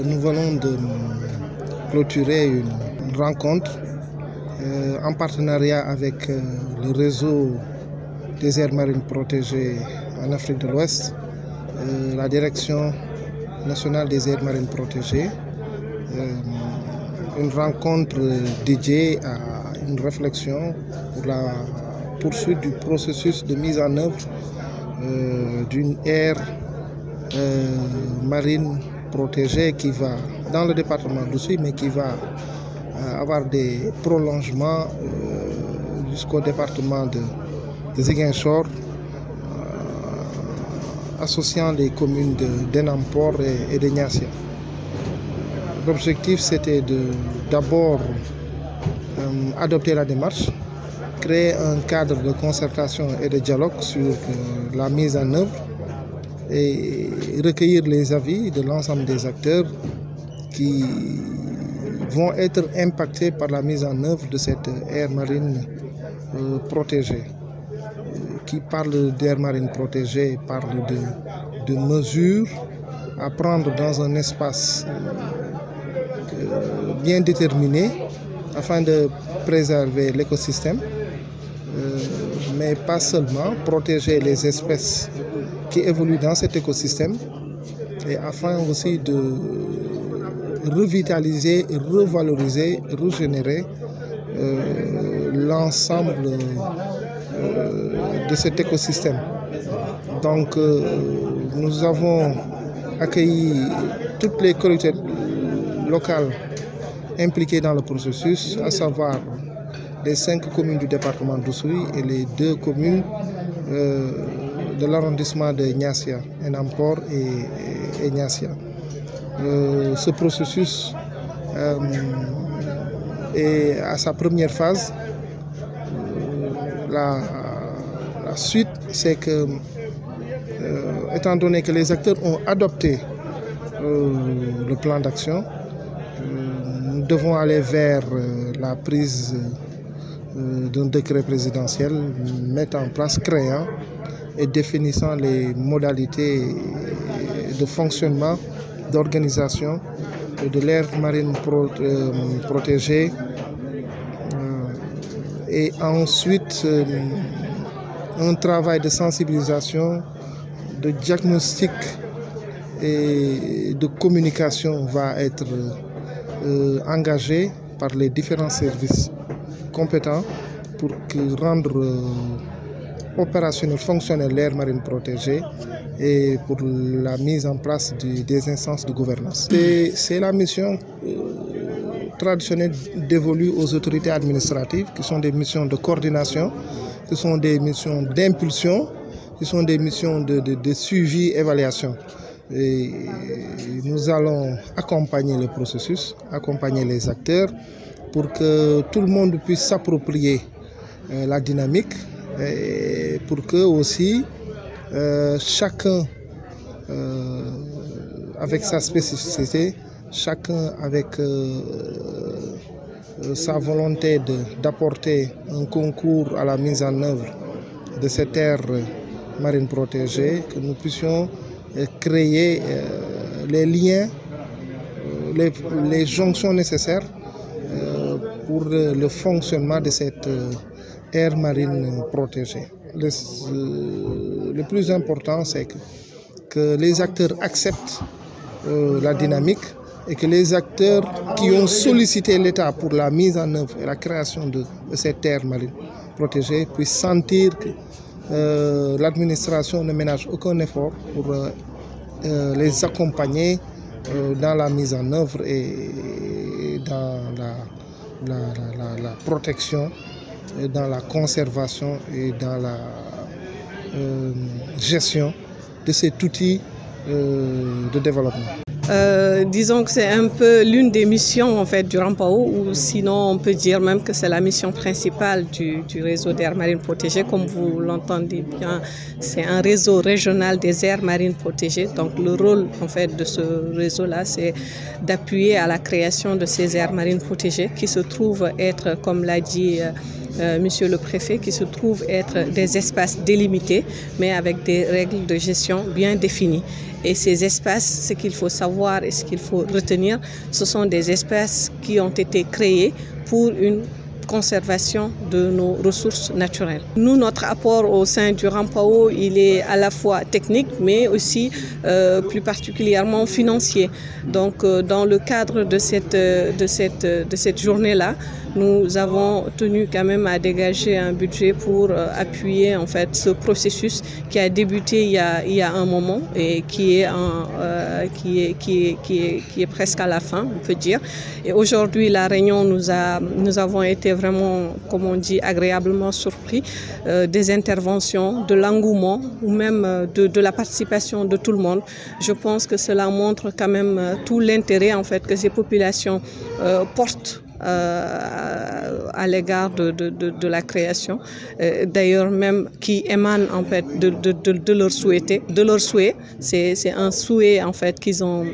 Nous venons de clôturer une rencontre en partenariat avec le réseau des aires marines protégées en Afrique de l'Ouest, la Direction nationale des aires marines protégées, une rencontre dédiée à une réflexion pour la poursuite du processus de mise en œuvre d'une aire marine protégée qui va dans le département d'Oussouye, mais qui va avoir des prolongements jusqu'au département de Ziguinchor, associant les communes d'Enampor et de Niassia. L'objectif, c'était d'abord adopter la démarche, créer un cadre de concertation et de dialogue sur la mise en œuvre et recueillir les avis de l'ensemble des acteurs qui vont être impactés par la mise en œuvre de cette aire marine protégée. Qui parle d'aire marine protégée parle de mesures à prendre dans un espace bien déterminé afin de préserver l'écosystème, mais pas seulement protéger les espèces qui évoluent dans cet écosystème, et afin aussi de revitaliser, revaloriser, régénérer l'ensemble de cet écosystème. Donc nous avons accueilli toutes les collectivités locales impliquées dans le processus, à savoir les 5 communes du département d'Oussouye et les 2 communes de l'arrondissement de Niassia, Enampor et Niassia. Ce processus est à sa première phase. La suite, c'est que, étant donné que les acteurs ont adopté le plan d'action, nous devons aller vers la prise d'un décret présidentiel mettant en place, créant et définissant les modalités de fonctionnement, d'organisation de l'aire marine protégée, et ensuite un travail de sensibilisation, de diagnostic et de communication va être engagé par les différents services compétents pour rendre opérationnel, fonctionnel l'aire marine protégée et pour la mise en place des instances de gouvernance. C'est la mission traditionnelle dévolue aux autorités administratives, qui sont des missions de coordination, qui sont des missions d'impulsion, qui sont des missions de suivi, évaluation. Et nous allons accompagner le processus, accompagner les acteurs pour que tout le monde puisse s'approprier la dynamique, et pour que aussi chacun avec sa spécificité, chacun avec sa volonté d'apporter un concours à la mise en œuvre de cette aire marine protégée, que nous puissions créer les liens, les jonctions nécessaires pour le fonctionnement de cette aire marine protégée. Le plus important, c'est que les acteurs acceptent la dynamique et que les acteurs qui ont sollicité l'État pour la mise en œuvre et la création de cette aire marine protégée puissent sentir que l'administration ne ménage aucun effort pour les accompagner dans la mise en œuvre et dans la protection, et dans la conservation et dans la gestion de cet outil de développement. Disons que c'est un peu l'une des missions en fait du RAMPAO, ou sinon on peut dire même que c'est la mission principale du réseau d'aires marines protégées. Comme vous l'entendez bien, c'est un réseau régional des aires marines protégées. Donc le rôle en fait de ce réseau-là, c'est d'appuyer à la création de ces aires marines protégées qui se trouvent être, comme l'a dit Monsieur le Préfet, qui se trouvent être des espaces délimités, mais avec des règles de gestion bien définies. Et ces espaces, ce qu'il faut savoir et ce qu'il faut retenir, ce sont des espaces qui ont été créés pour une conservation de nos ressources naturelles. Nous, notre apport au sein du Rampao, il est à la fois technique, mais aussi plus particulièrement financier. Donc, dans le cadre de cette journée-là, nous avons tenu quand même à dégager un budget pour appuyer en fait ce processus qui a débuté il y a un moment et qui est presque à la fin, on peut dire. Et aujourd'hui, la Réunion, nous avons été vraiment, comme on dit, agréablement surpris des interventions, de l'engouement ou même de la participation de tout le monde. Je pense que cela montre quand même tout l'intérêt en fait que ces populations portent à l'égard de la création, d'ailleurs même qui émane en fait de leur souhait. C'est un souhait en fait qu'ils ont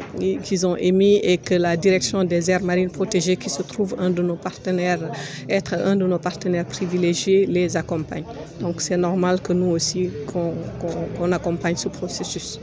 émis et que la direction des aires marines protégées, qui se trouve être un de nos partenaires privilégiés, les accompagne. Donc c'est normal que nous aussi qu'on accompagne ce processus.